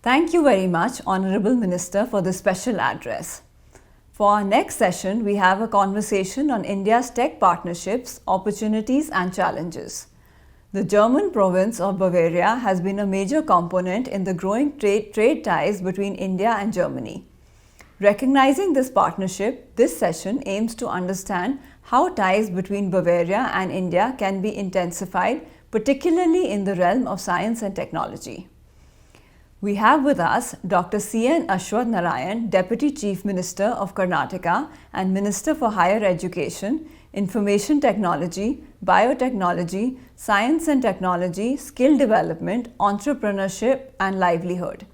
Thank you very much, Honourable Minister, for this special address. For our next session, we have a conversation on India's tech partnerships, opportunities and challenges. The German province of Bavaria has been a major component in the growing trade ties between India and Germany. Recognizing this partnership, this session aims to understand how ties between Bavaria and India can be intensified, particularly in the realm of science and technology. We have with us Dr. C.N. Ashwath Narayan, Deputy Chief Minister of Karnataka and Minister for Higher Education, Information Technology, Biotechnology, Science and Technology, Skill Development, Entrepreneurship and Livelihood.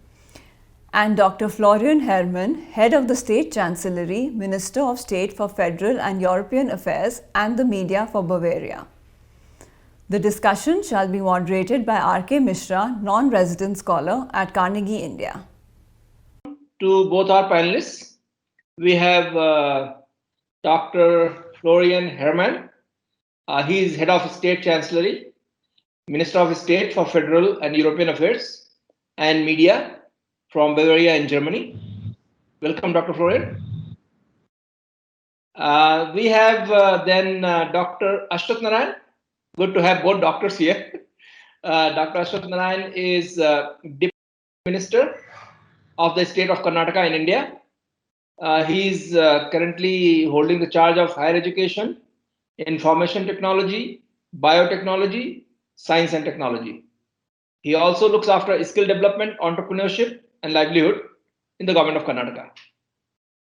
And Dr. Florian Herrmann, Head of the State Chancellery, Minister of State for Federal and European Affairs and the Media for Bavaria. The discussion shall be moderated by R.K. Mishra, non-resident scholar at Carnegie, India. To both our panelists, we have Dr. Florian Herrmann. He is Head of State Chancellery, Minister of State for Federal and European Affairs and Media from Bavaria in Germany. Welcome, Dr. Florian. We have then Dr. Ashwath Narayan. Good to have both doctors here. Dr. Ashwath Narayan is Deputy Minister of the state of Karnataka in India. He is currently holding the charge of higher education, information technology, biotechnology, science and technology. He also looks after skill development, entrepreneurship and livelihood in the government of Karnataka.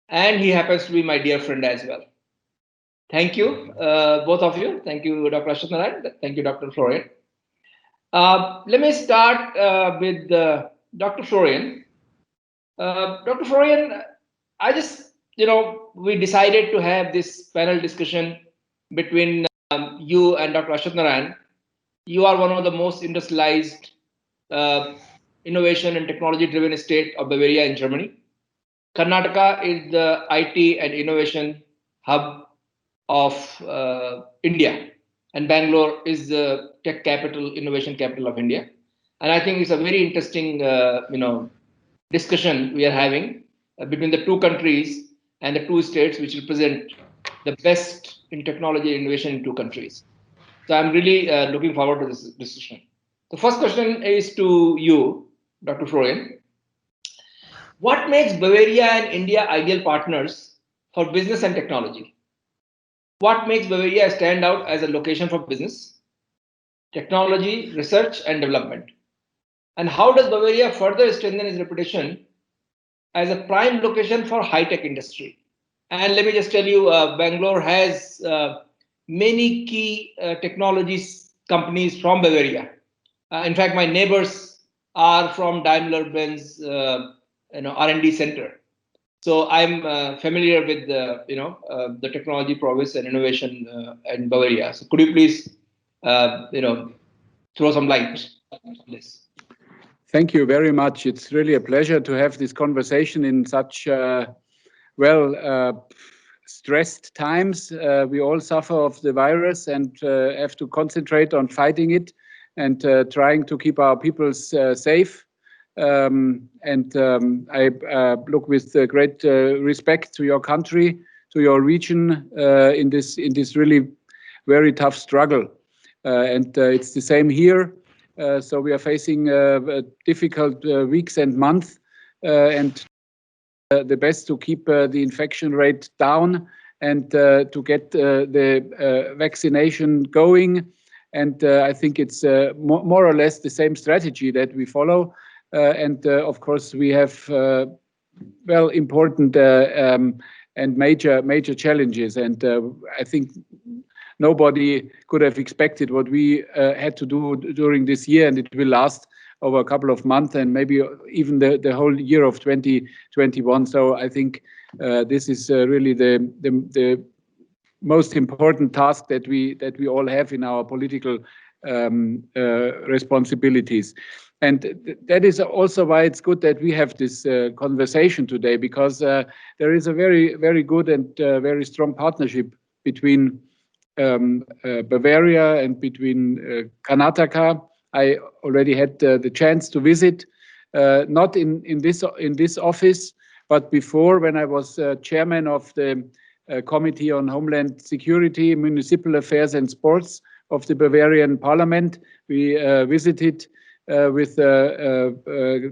And he happens to be my dear friend as well. Thank you, both of you. Thank you, Dr. Ashwath Narayan. Thank you, Dr. Florian. Let me start with Dr. Florian. Dr. Florian, we decided to have this panel discussion between you and Dr. Ashwath Narayan. You are one of the most industrialized, innovation and technology-driven state of Bavaria in Germany. Karnataka is the IT and innovation hub of India, and Bangalore is the tech capital, innovation capital of India. And I think it's a very interesting, discussion we are having between the two countries and the two states, which represent the best in technology and innovation in two countries. So I'm really looking forward to this discussion. The first question is to you, Dr. Florian. What makes Bavaria and India ideal partners for business and technology? What makes Bavaria stand out as a location for business, technology, research, and development? And how does Bavaria further strengthen its reputation as a prime location for high-tech industry? And let me just tell you, Bangalore has many key technologies companies from Bavaria. In fact, my neighbors are from Daimler-Benz, R&D center. So I'm familiar with the technology prowess and innovation in Bavaria. So could you please throw some light on this? Thank you very much. It's really a pleasure to have this conversation in such stressed times. We all suffer of the virus and have to concentrate on fighting it and trying to keep our people safe. I look with great respect to your country, to your region in this really very tough struggle. It's the same here. So we are facing difficult weeks and months, and the best to keep the infection rate down and to get the vaccination going. And I think it's more or less the same strategy that we follow. Of course, we have important and major challenges. And I think nobody could have expected what we had to do during this year, and it will last over a couple of months and maybe even the whole year of 2021. So I think this is really the most important task that we all have in our political responsibilities. And that is also why it's good that we have this conversation today, because there is a very good and very strong partnership between Bavaria and between Karnataka. I already had the chance to visit not in this office, but before, when I was chairman of the Committee on Homeland Security, Municipal Affairs and Sports of the Bavarian Parliament. We visited with a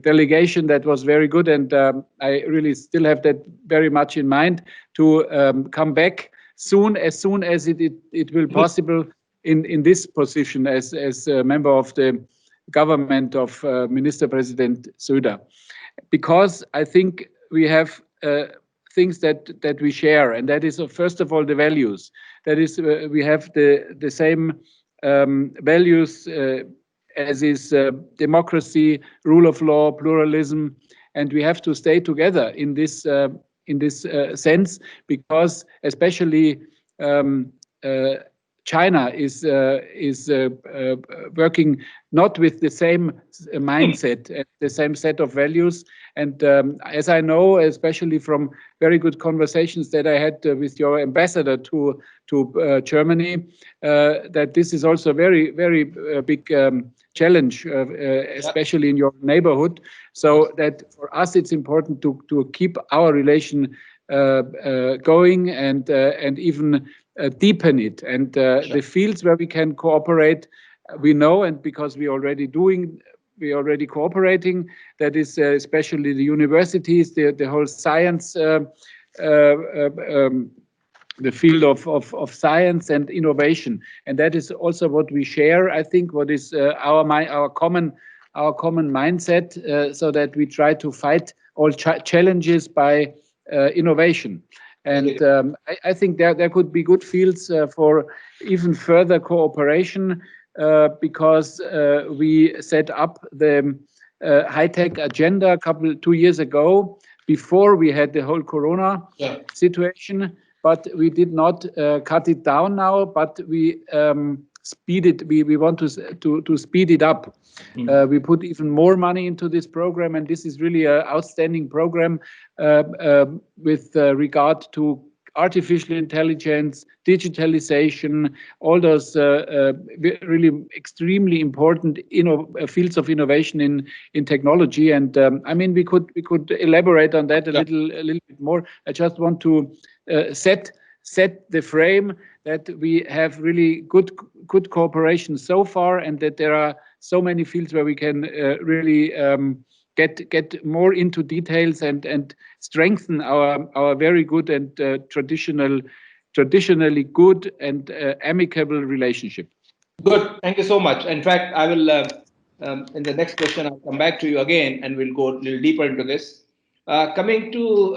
delegation that was very good, and I really still have that very much in mind to come back as soon as it will possible in this position as a member of the government of Minister President Söder, because I think we have things that we share, and that is first of all the values. That is, we have the same values as is democracy, rule of law, pluralism, and we have to stay together in this sense, because especially China is working not with the same mindset, the same set of values. And as I know, especially from very good conversations that I had with your ambassador to Germany, that this is also a very big challenge, especially in your neighborhood. So that for us, it's important to keep our relation going and even deepen it. And the fields where we can cooperate, we know, and because we already cooperating. That is especially the universities, the whole science, the field of science and innovation, and that is also what we share. I think what is our common mindset, so that we try to fight all challenges by innovation. And I think there could be good fields for even further cooperation, because we set up the high-tech agenda 2 years ago, before we had the whole Corona situation. But we did not cut it down now, but we speed it. We want to speed it up. We put even more money into this program, and this is really an outstanding program with regard to artificial intelligence, digitalization, all those really extremely important fields of innovation in technology. And I mean, we could elaborate on that a little bit more. I just want to set the frame that we have really good cooperation so far, and that there are so many fields where we can really get more into details and strengthen our very good and traditionally good and amicable relationship. Good. Thank you so much. In fact, I will in the next question I'll come back to you again, and we'll go a little deeper into this. Coming to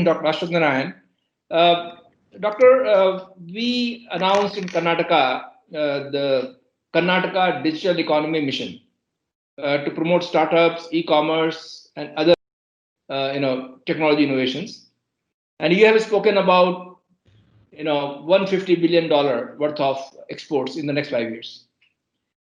Dr. Ashwath Narayan, Doctor, we announced in Karnataka the Karnataka Digital Economy Mission to promote startups, e-commerce, and other technology innovations. And you have spoken about $150 billion worth of exports in the next 5 years.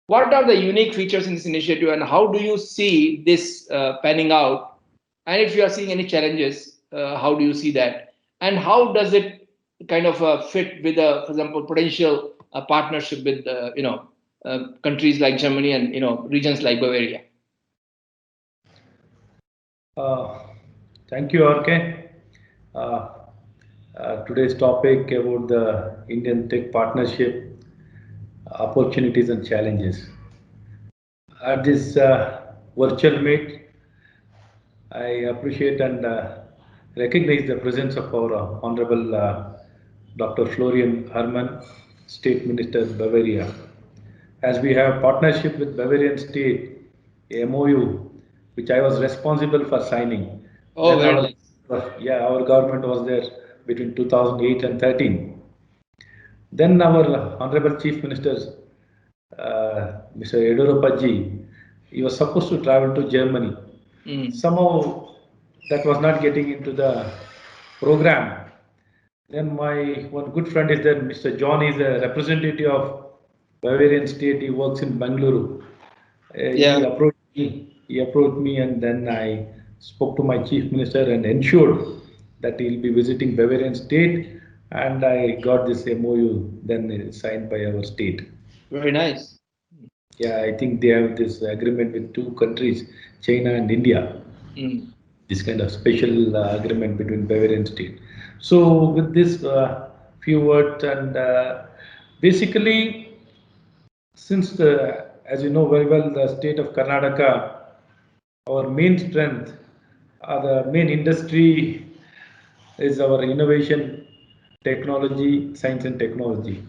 What are the unique features in this initiative, and how do you see this panning out? And if you are seeing any challenges, how do you see that? And how does it kind of fit with, for example, potential partnership with countries like Germany and regions like Bavaria? Thank you, RK. Today's topic about the Indian tech partnership, opportunities and challenges. At this virtual meet, I appreciate and recognize the presence of our Honorable Dr. Florian Hermann, State Minister Bavaria. As we have partnership with Bavarian State, a MOU, which I was responsible for signing. Oh, very nice. Our government was there between 2008 and 13. Then our Honorable Chief Minister, Mr. Yediyurappa, he was supposed to travel to Germany. Somehow that was not getting into the program. Then my one good friend is there, Mr. John is a representative of Bavarian State. He works in Bangalore. He approached me, and then I spoke to my Chief Minister and ensured that he'll be visiting Bavarian State, and I got this MOU then signed by our state. Very nice. Yeah, I think they have this agreement with 2 countries. China and India. This kind of special agreement between Bavarian state. So with this few words and basically, since as you know very well, the state of Karnataka, our main strength, the main industry is our innovation, technology, science and technology.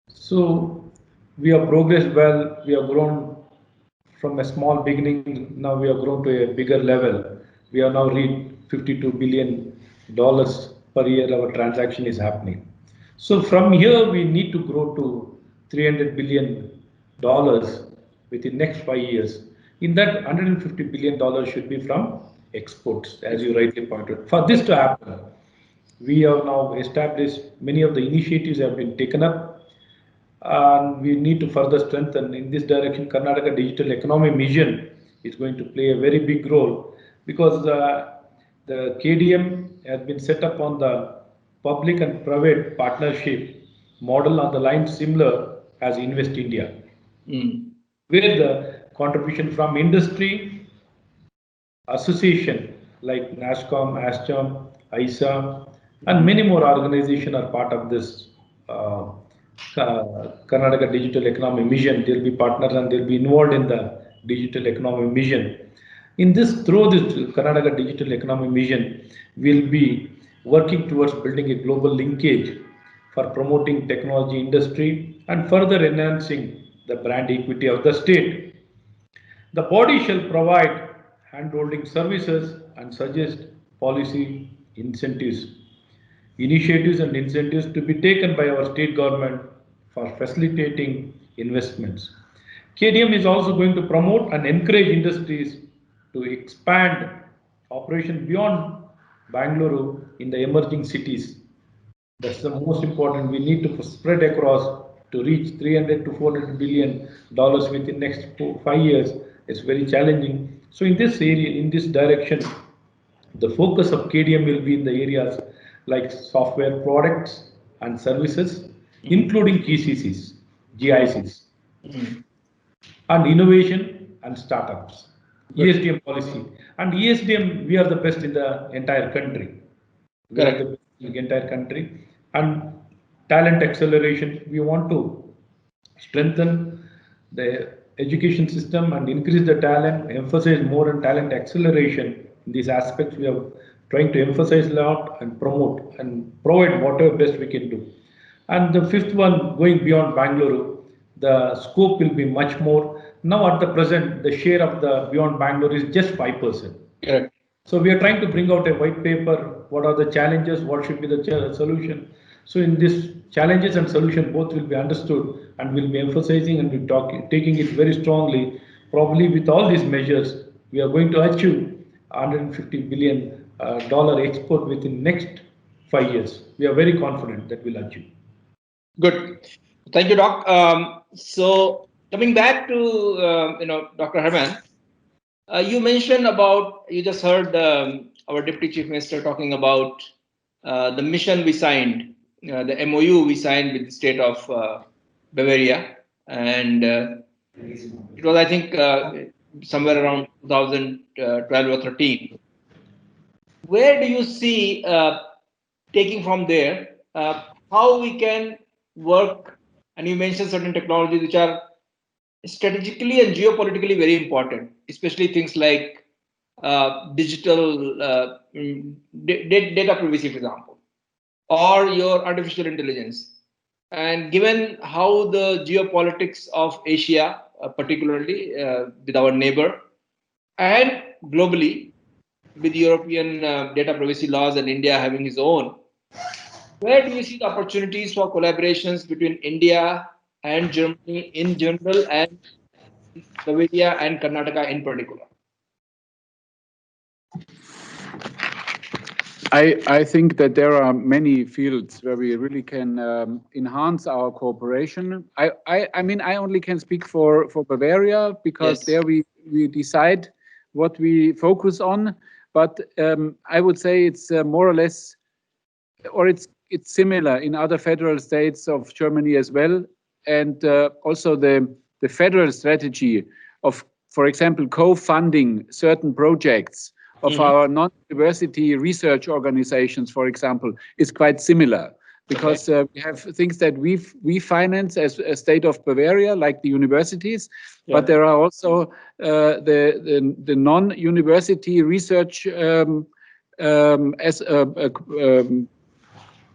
So we have progressed well. We have grown from a small beginning. Now we have grown to a bigger level. We have now reached $52 billion per year. Our transaction is happening. So from here we need to grow to $300 billion within next 5 years. In that, $150 billion should be from exports, as you rightly pointed. For this to happen, we have now established many of the initiatives have been taken up, and we need to further strengthen in this direction. Karnataka Digital Economy Mission is going to play a very big role because the KDM has been set up on the public and private partnership model on the line similar as Invest India, where the contribution from industry, association like NASCOM, ASCHAM, ISA, and many more organizations are part of this Karnataka Digital Economy Mission. They'll be partners and they'll be involved in the Digital Economy Mission. Through this Karnataka Digital Economy Mission, we'll be working towards building a global linkage for promoting technology industry and further enhancing the brand equity of the state. The body shall provide handholding services and suggest policy incentives, initiatives and incentives to be taken by our state government for facilitating investments. KDM is also going to promote and encourage industries to expand operation beyond Bangalore in the emerging cities. That's the most important. We need to spread across to reach $300 to $400 billion within next 5 years. It's very challenging. So in this area, in this direction, the focus of KDM will be in the areas like software products and services, including GCCs, GICs, and innovation and startups. ESDM policy. And ESDM, we are the best in the entire country. We are the best in the entire country. And talent acceleration, we want to strengthen the education system and increase the talent, emphasize more on talent acceleration. In these aspects, we are trying to emphasize a lot and promote and provide whatever best we can do. And the fifth one, going beyond Bangalore, the scope will be much more. Now at the present, the share of the beyond Bangalore is just 5%. Correct. So we are trying to bring out a white paper. What are the challenges? What should be the solution? So in this challenges and solution, both will be understood and we'll be emphasizing and we'll taking it very strongly. Probably with all these measures, we are going to achieve $150 billion export within next 5 years. We are very confident that we'll achieve. Good. Thank you, Doc. So coming back to Dr. Herman, you mentioned about, you just heard our Deputy Chief Minister talking about the mission we signed, the MOU we signed with the state of Bavaria, and it was, I think, somewhere around 2012 or 13. Where do you see, taking from there, how we can work? And you mentioned certain technologies which are strategically and geopolitically very important, especially things like digital data privacy, for example, or your artificial intelligence. And given how the geopolitics of Asia, particularly with our neighbor, and globally with European data privacy laws and India having its own, where do you see the opportunities for collaborations between India and Germany in general and Bavaria and Karnataka in particular? I think that there are many fields where we really can enhance our cooperation. I mean, I only can speak for Bavaria because there we decide what we focus on. But I would say it's more or less, or it's similar in other federal states of Germany as well. And also the federal strategy of for example, co-funding certain projects of our non-university research organizations, for example, is quite similar, because we have things that we finance as a state of Bavaria, like the universities, but there are also the non-university research as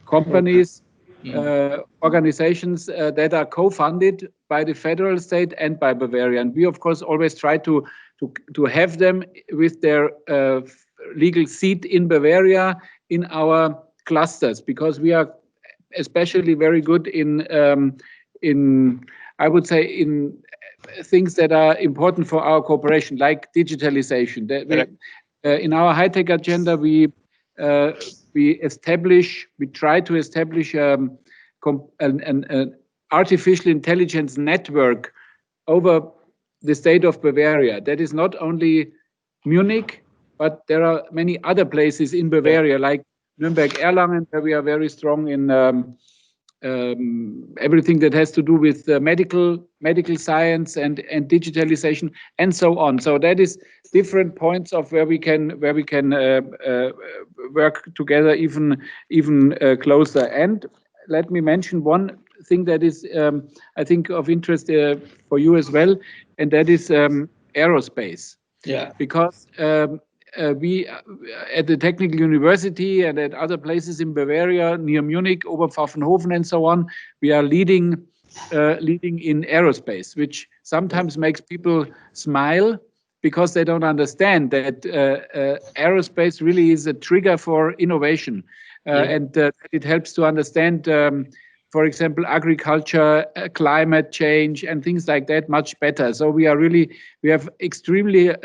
companies, organizations that are co-funded by the federal state and by Bavaria. And we, of course, always try to have them with their legal seat in Bavaria in our clusters, because we are especially very good in I would say in things that are important for our cooperation, like digitalization. In our high-tech agenda, we try to establish an artificial intelligence network over the state of Bavaria. That is not only Munich, but there are many other places in Bavaria, like Nuremberg, Erlangen, where we are very strong in everything that has to do with medical science and digitalization and so on. So that is different points of where we can work together even closer. And let me mention one thing that is I think of interest for you as well, and that is aerospace. Yeah. Because we at the Technical University and at other places in Bavaria, near Munich, Oberpfaffenhofen and so on, we are leading in aerospace, which sometimes makes people smile because they don't understand that aerospace really is a trigger for innovation. And it helps to understand, for example, agriculture, climate change, and things like that much better. So we have extremely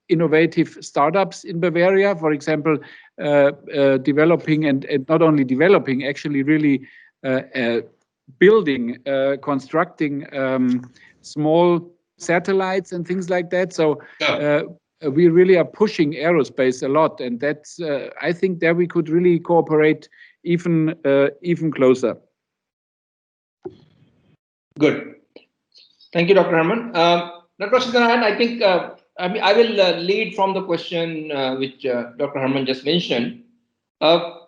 innovative startups in Bavaria, for example, developing and not only developing, actually really building, constructing small satellites and things like that. So we really are pushing aerospace a lot, and that's I think there we could really cooperate even closer. Good. Thank you, Dr. Herman. Dr. Narayan, I think I will lead from the question which Dr. Herman just mentioned. For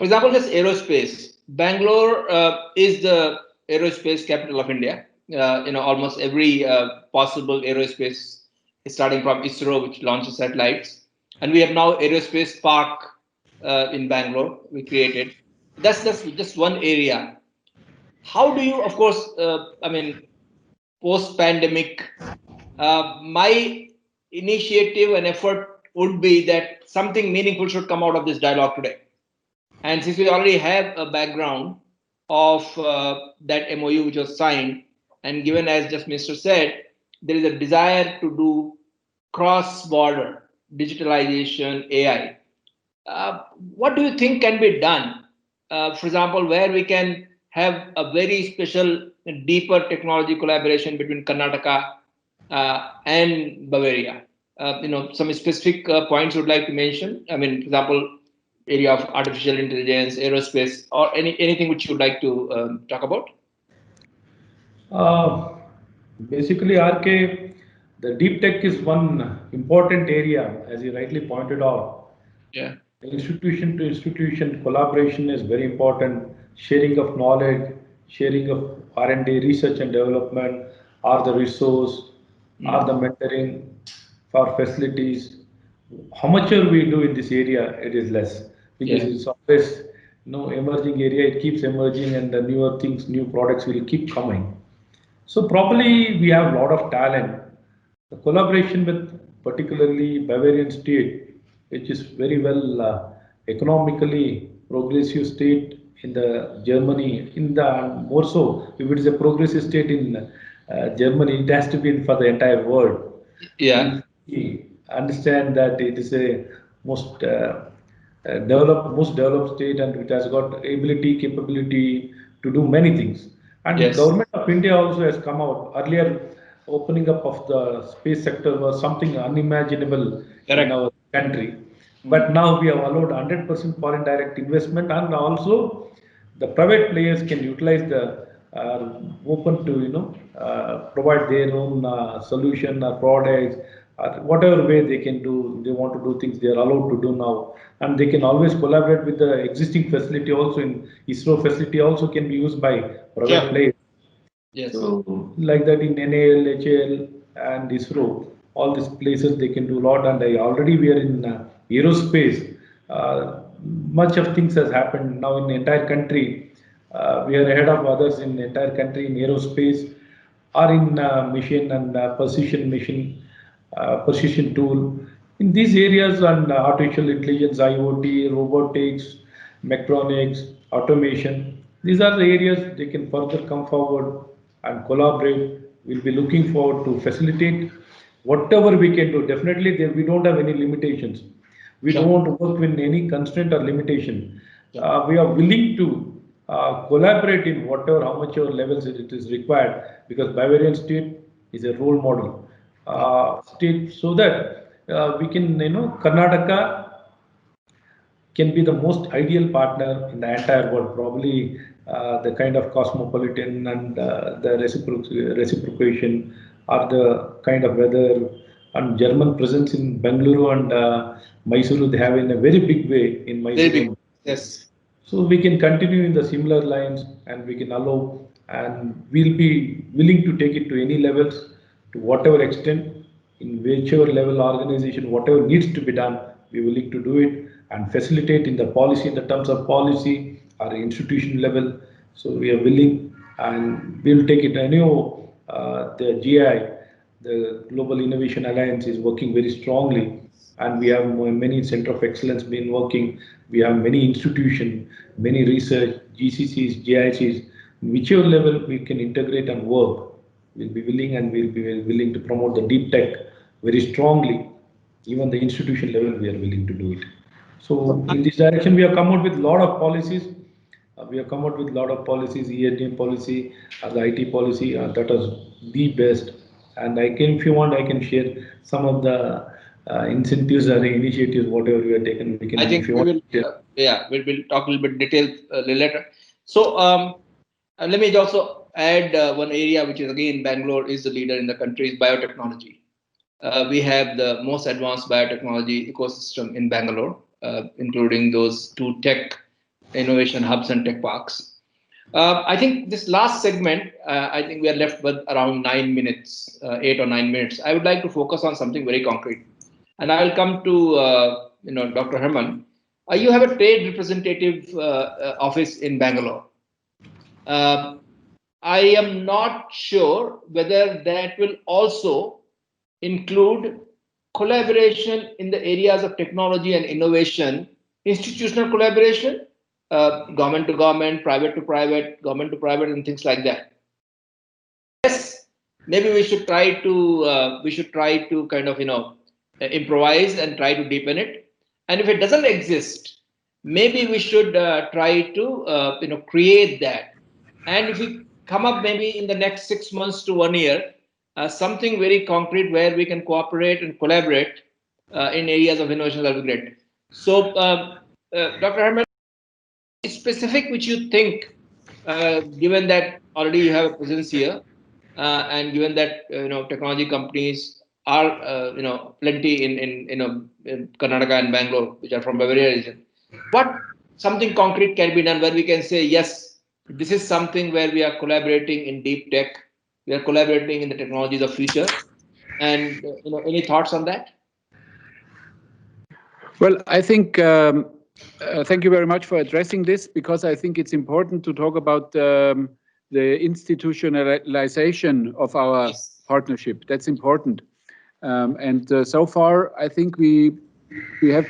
example, this aerospace. Bangalore is the aerospace capital of India. Almost every possible aerospace is starting from ISRO, which launches satellites, and we have now aerospace park in Bangalore. We created. That's just one area. How do you, of course, post-pandemic, my initiative and effort would be that something meaningful should come out of this dialogue today. And since we already have a background of that MOU which was signed, and given, as just Mr. said, there is a desire to do cross-border digitalization, AI. What do you think can be done? For example, where we can have a very special, deeper technology collaboration between Karnataka and Bavaria. Some specific points you would like to mention. For example, area of artificial intelligence, aerospace, or anything which you would like to talk about. Basically, RK, the deep tech is one important area, as you rightly pointed out. Yeah. Institution to institution collaboration is very important. Sharing of knowledge, sharing of R&D, research and development, are the resource, are the mentoring for facilities. How much we do in this area, it is less, because it's always emerging area. It keeps emerging, and the newer things, new products will keep coming. So probably we have a lot of talent. The collaboration with particularly Bavarian state, which is very well economically progressive state in the Germany, more so if it is a progressive state in Germany, it has to be for the entire world. Yeah. We understand that it is a most developed state, and it has got ability, capability to do many things. And the government of India also has come out earlier. Opening up of the space sector was something unimaginable in our country. But now we have allowed 100% foreign direct investment, and also the private players can utilize the are open to provide their own solution or products or whatever way they can do. They want to do things they are allowed to do now, and they can always collaborate with the existing facility. Also, in ISRO facility also can be used by private players. Yes. So like that in NAL, HAL and ISRO, all these places they can do a lot. And we are in aerospace. Much of things has happened now in the entire country. We are ahead of others in the entire country in aerospace or in machine and precision tool. In these areas and artificial intelligence, IoT, robotics, mechatronics, automation, these are the areas they can further come forward and collaborate. We'll be looking forward to facilitate whatever we can do. Definitely, we don't have any limitations. We don't want to work with any constraint or limitation. We are willing to collaborate in whatever, how much levels it is required, because Bavarian state is a role model state, so that we can, Karnataka can be the most ideal partner in the entire world. Probably the kind of cosmopolitan and the reciprocation, or the kind of weather and German presence in Bangalore and Mysuru, they have in a very big way in Mysuru. Very big. Yes. So we can continue in the similar lines, and we can allow, and we'll be willing to take it to any levels, to whatever extent, in whichever level organization, whatever needs to be done, we're willing to do it and facilitate in the policy, in the terms of policy or institution level. So we are willing, and we'll take it. I know the GI, the Global Innovation Alliance, is working very strongly, and we have many center of excellence been working. We have many institutions, many research, GCCs, GICs, whichever level we can integrate and work. We'll be willing, and we'll be willing to promote the deep tech very strongly. Even the institution level, we are willing to do it. So in this direction, we have come out with a lot of policies. ESG policy, the IT policy, that was the best. And if you want, I can share some of the incentives or initiatives, whatever we have taken. We can, I think we'll talk a little bit detail later. So let me also add one area which is again Bangalore is the leader in the country is biotechnology. We have the most advanced biotechnology ecosystem in Bangalore, including those 2 tech innovation hubs and tech parks. I think this last segment, I think we are left with around 9 minutes, 8 or 9 minutes. I would like to focus on something very concrete. And I will come to Dr. Herman. You have a trade representative office in Bangalore. I am not sure whether that will also include collaboration in the areas of technology and innovation, institutional collaboration, government to government, private to private, government to private, and things like that. Yes, maybe we should try to kind of improvise and try to deepen it. And if it doesn't exist, maybe we should try to create that. And if we come up maybe in the next 6 months to 1 year, something very concrete where we can cooperate and collaborate in areas of innovation, that will be great. So, Dr. Herman, specific which you think, given that already you have a presence here, and given that technology companies are plenty in Karnataka and Bangalore, which are from Bavaria region, what something concrete can be done where we can say yes, this is something where we are collaborating in deep tech, we are collaborating in the technologies of future, and any thoughts on that? Well, I think thank you very much for addressing this, because I think it's important to talk about the institutionalization of our partnership. That's important. And so far, I think we have,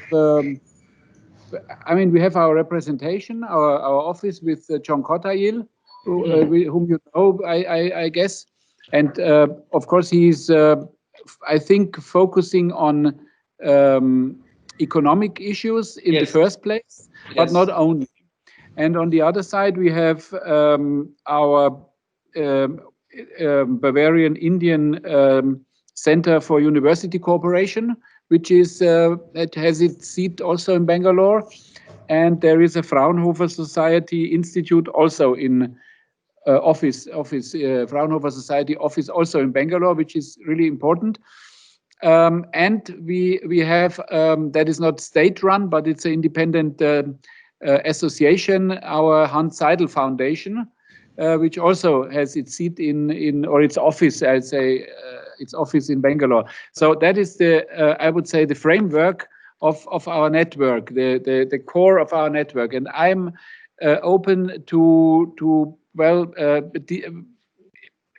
we have our representation, our office with John Kottayil, whom you know, I guess. And of course, he's, I think, focusing on economic issues in the first place, but not only. And on the other side, we have our Bavarian-Indian Center for University Cooperation, which is that has its seat also in Bangalore. And there is a Fraunhofer Society Institute also in Fraunhofer Society office also in Bangalore, which is really important. And we have, that is not state-run, but it's an independent association, our Hans Seidel Foundation, which also has its seat or its office, I'd say, its office in Bangalore. So that is I would say, the framework of our network, the core of our network. And I'm open to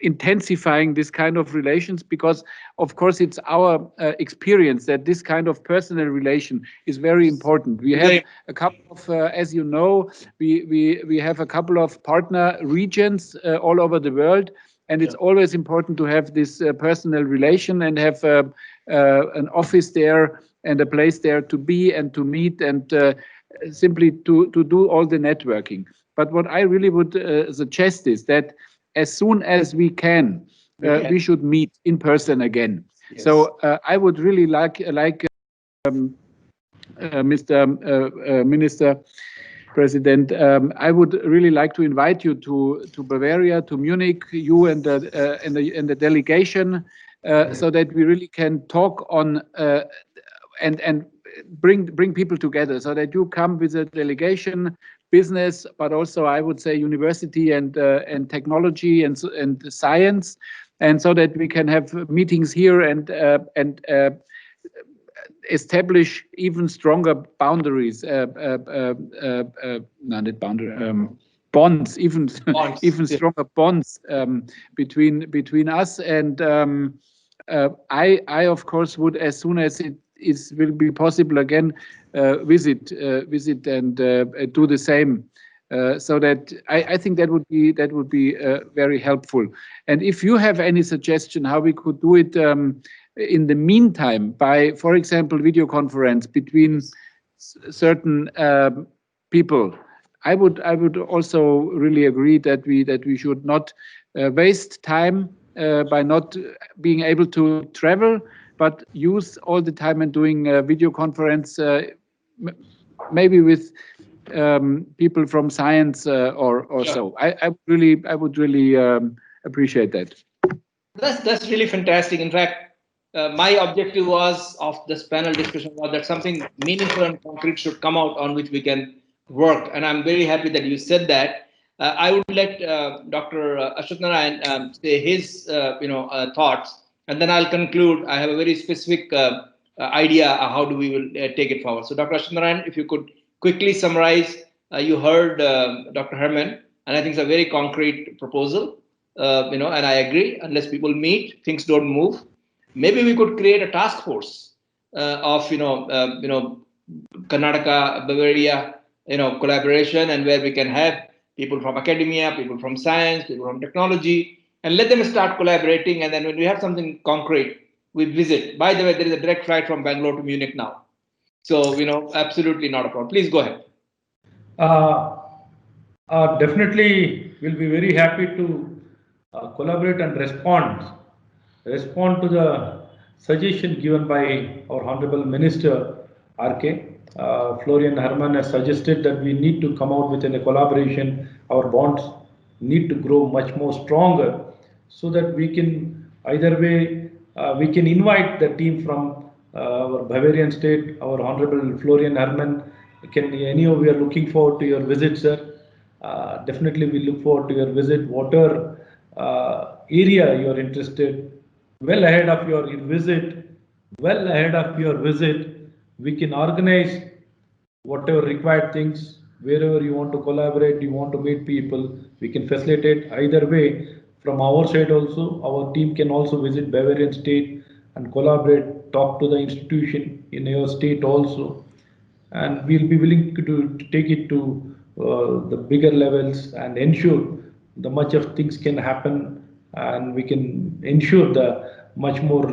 intensifying this kind of relations, because of course it's our experience that this kind of personal relation is very important. We have a couple of, as you know, we have a couple of partner regions all over the world, and it's always important to have this personal relation and have an office there and a place there to be and to meet and simply to do all the networking. But what I really would suggest is that as soon as we can, we should meet in person again. Yes. So I would really like Mr. Minister President, I would really like to invite you to Bavaria, to Munich, you and the delegation, so that we really can talk on and bring people together, so that you come with a delegation, business, but also I would say university and technology and science, and so that we can have meetings here and establish even stronger boundaries, bonds, even stronger bonds between us. And I of course would, as soon as it will be possible again, visit and do the same, so that I think that would be very helpful. And if you have any suggestion how we could do it in the meantime, by, for example, video conference between certain people, I would also really agree that we should not waste time by not being able to travel, but use all the time and doing video conference, maybe with people from science or so. I would really appreciate that. That's really fantastic. In fact, my objective was of this panel discussion was that something meaningful and concrete should come out on which we can work. And I'm very happy that you said that. I would let Dr. Ashwath Narayan say his thoughts, and then I'll conclude. I have a very specific idea of how do we will take it forward. So Dr. Ashwath Narayan, if you could quickly summarize, you heard Dr. Herman, and I think it's a very concrete proposal, and I agree, unless people meet, things don't move. Maybe we could create a task force of, Karnataka, Bavaria, collaboration, and where we can have people from academia, people from science, people from technology, and let them start collaborating. And then when we have something concrete, we visit. By the way, there is a direct flight from Bangalore to Munich now. So, absolutely not a problem. Please go ahead. Definitely, we'll be very happy to collaborate and respond to the suggestion given by our Honorable Minister, RK. Florian Herman has suggested that we need to come out within a collaboration. Our bonds need to grow much more stronger, so that we can, either way, we can invite the team from our Bavarian state, our Honorable Florian Herman. Any of you are looking forward to your visit, sir. Definitely we look forward to your visit. Whatever area you are interested, well ahead of your visit, we can organize whatever required things. Wherever you want to collaborate, you want to meet people, we can facilitate. Either way, from our side also, our team can also visit Bavarian state and collaborate, talk to the institution in your state also, and we'll be willing to take it to the bigger levels and ensure the much of things can happen, and we can ensure the much more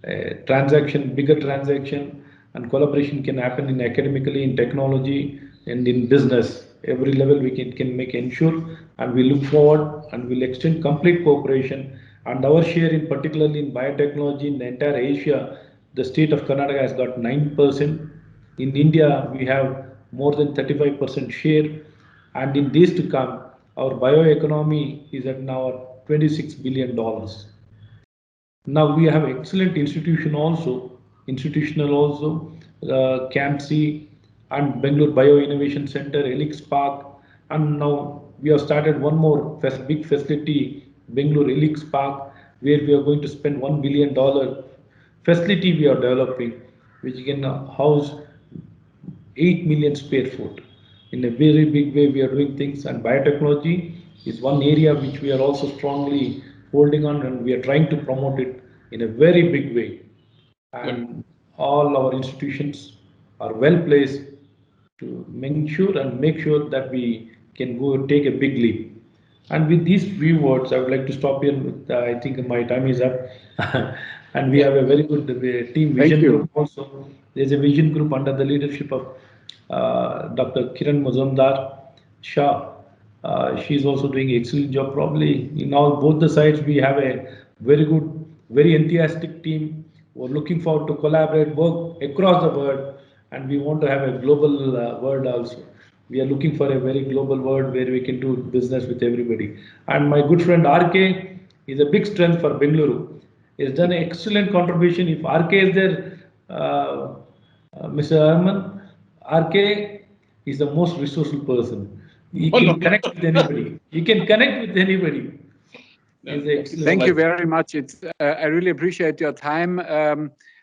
bigger transaction and collaboration can happen in academically, in technology, and in business. Every level we can ensure, and we look forward and we'll extend complete cooperation. And our share, in particularly in biotechnology in the entire Asia, the state of Karnataka has got 9%. In India, we have more than 35% share, and in days to come, our bioeconomy is at now at $26 billion. Now we have excellent institutional also, CAMC and Bangalore Bio Innovation Center, Helix Park, and now we have started one more big facility, Bangalore Helix Park, where we are going to spend $1 billion facility we are developing, which can house 8 million square foot. In a very big way, we are doing things, and biotechnology is one area which we are also strongly holding on, and we are trying to promote it in a very big way. And all our institutions are well placed to make sure that we can go take a big leap. And with these few words, I would like to stop here. I think my time is up. And we have a very good team vision group also. There's a vision group under the leadership of Dr. Kiran Mazumdar Shah. She's also doing an excellent job. Probably in all both the sides, we have a very good, very enthusiastic team. We're looking forward to collaborate, work across the world, and we want to have a global world also. We are looking for a very global world where we can do business with everybody. And my good friend RK is a big strength for Bengaluru. He has done an excellent contribution. If RK is there, Mr. Arman, RK is the most resourceful person. He can connect with anybody. He can connect with anybody. Thank you very much. It's I really appreciate your time.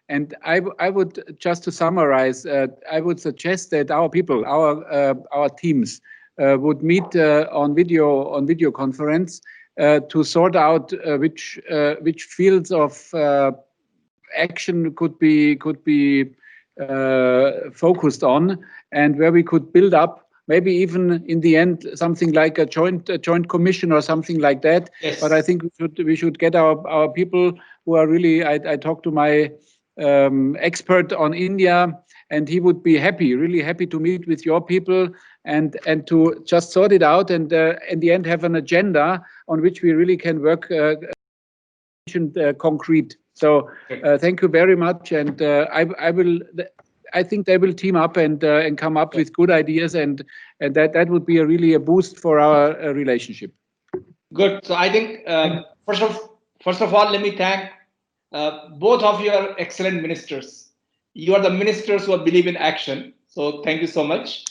And I would, just to summarize, I would suggest that our people, our teams, would meet on video conference to sort out which fields of action could be focused on, and where we could build up. Maybe even in the end something like a joint commission or something like that. Yes. But I think we should get our people who are really. I talked to my expert on India, and he would be really happy to meet with your people and to just sort it out, and in the end have an agenda on which we really can work concrete. So thank you very much, and I think they will team up and come up with good ideas, and that would be really a boost for our relationship. Good. So I think first of all, let me thank both of you are excellent ministers. You are the ministers who believe in action. So thank you so much,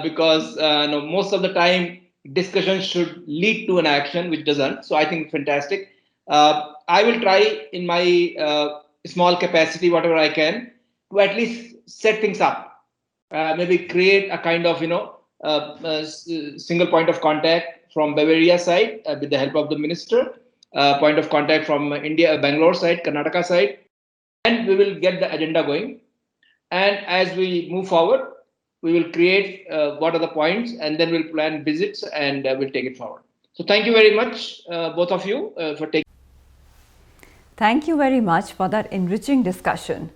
because most of the time discussion should lead to an action, which doesn't. So I think fantastic. I will try in my small capacity, whatever I can, to at least set things up. Maybe create a kind of single point of contact from Bavaria side with the help of the minister, point of contact from India, Bangalore side, Karnataka side, and we will get the agenda going. And as we move forward, we will create what are the points, and then we'll plan visits, and we'll take it forward. So thank you very much, both of you, for taking. Thank you very much for that enriching discussion.